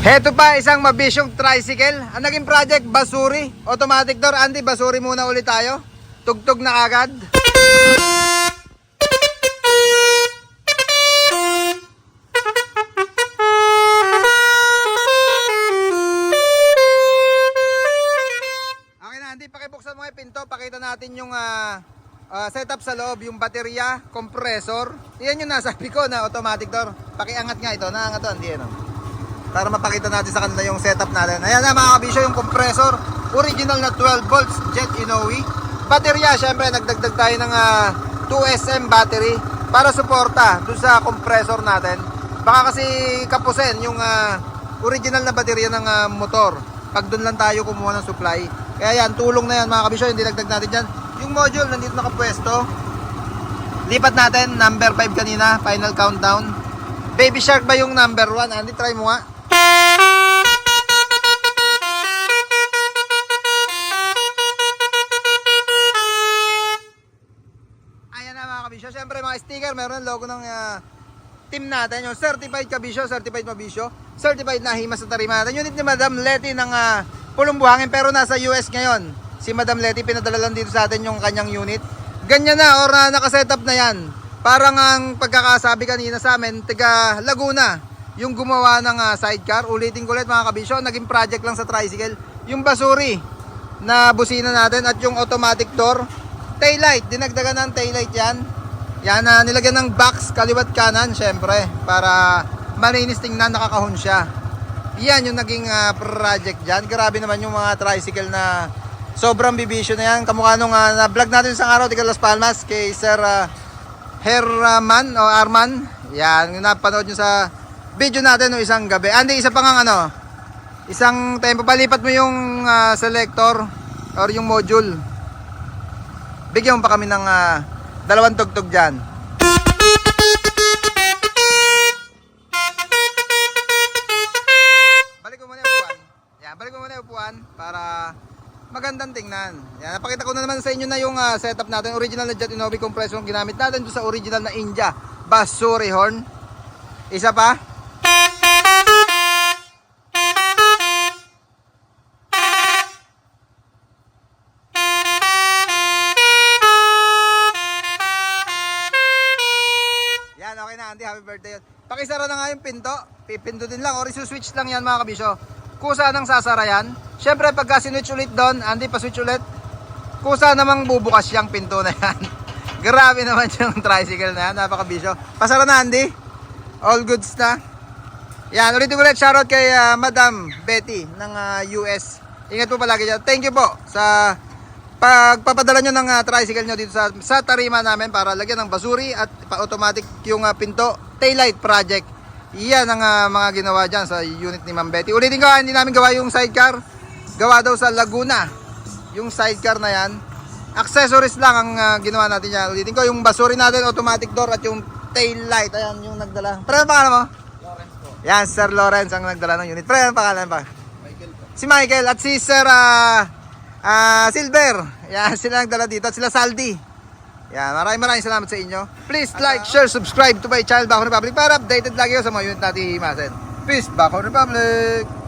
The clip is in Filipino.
Heto pa isang mabisyong tricycle. Ang naging project, Basuri. Automatic door. Andy, Basuri muna ulit tayo. Tugtog na agad. Okay na, Andy, pakibuksan mo yung pinto. Pakita natin yung setup sa loob. Yung baterya, compressor. Yan yung nasabi ko na automatic door. Pakiangat nga ito. Naangat to, Andy. Ano? Para mapakita natin sa kanila yung setup natin. Ayan na mga kabisyo, yung compressor. Original na 12 volts jet Inoue. Baterya, syempre nagdagdag tayo ng 2SM battery para suporta dun sa compressor natin. Baka kasi kapusin yung original na baterya ng motor pag dun lang tayo kumuha ng supply. Kaya yan, tulong na yan mga kabisyo, hindi dagdag natin dyan. Yung module nandito nakapwesto. Lipat natin, number 5 kanina, final countdown. Baby Shark ba yung number 1? Andy, try mo nga. Ayan na mga kabisyo. Siyempre mga sticker, meron logo ng team natin. Yung certified kabisyo, certified mabisyo, certified na himas sa tarima natin. Unit ni Madam Letty ng Pulong Buhangin pero nasa US ngayon. Si Madam Letty pinadala lang dito sa atin yung kanyang unit. Ganyan na or nakasetup na yan. Parang ang pagkakasabi kanina sa amin, taga Laguna, yung gumawa ng sidecar. Ulitin ko ulit mga kabisyo, naging project lang sa tricycle. Yung Basuri na busina natin at yung automatic door. Taillight, dinagdagan ng taillight yan. Yan na nilagyan ng box, kaliwat kanan syempre. Para malinis tingnan, nakakahon siya. Yan yung naging project dyan. Grabe naman yung mga tricycle na sobrang bibisyo na yan. Kamukha nung na-vlog natin isang araw, tiga Las Palmas, kay Sir Herman o Arman. Yan, napanood nyo sa video natin no isang gabi. Andy, isa pa nga isang tempo, palipat mo yung selector or yung module. Bigyan mo pa kami ng dalawang tugtog dyan. Balik mo muna yung upuan. Yan, balik mo muna yung upuan para magandang tingnan. Yan, napakita ko na naman sa inyo na yung setup natin. Original na jet Inoue compressor yung ginamit natin doon sa original na India Basuri horn. Isa pa. Yan, okay na Andy, happy birthday. Pakisara na nga yung pinto. Pipindutin lang or isuswitch lang yan mga kabisyo. Kusa nang sasara yan. Siyempre pagka sinwitch ulit doon, Andy pa-switch ulit. Kusa namang bubukas yung pinto na yan. Grabe naman yung tricycle na yan, napakabisyo. Pasara na Andy. All goods na. Yan, ulitin ko ulit, shoutout kay Madam Betty ng US. Ingat po palagi dyan. Thank you po sa pagpapadala nyo ng tricycle nyo dito sa tarima namin para lagyan ng Basuri at automatic yung pinto. Taillight project. Yan ang mga ginawa dyan sa unit ni Ma'am Betty. Ulitin ko, hindi namin gawa yung sidecar. Gawa daw sa Laguna. Yung sidecar na yan. Accessories lang ang ginawa natin yan. Ulitin ko, yung Basuri natin, automatic door at yung taillight. Ayan yung nagdala. Pre, ano pangalan mo? Lawrence po. Yan, Sir Lawrence ang nagdala ng unit. Pre, ano pangalan pa? Michael po. Si Michael at si Sir Silver. Yan, sila nagdala dito. At sila Saldi. Yan, maraming salamat sa inyo. Please like, share, subscribe to my channel Bako Republic para updated lagi kayo sa mga unit natin hihimasin. Peace, Bako Republic!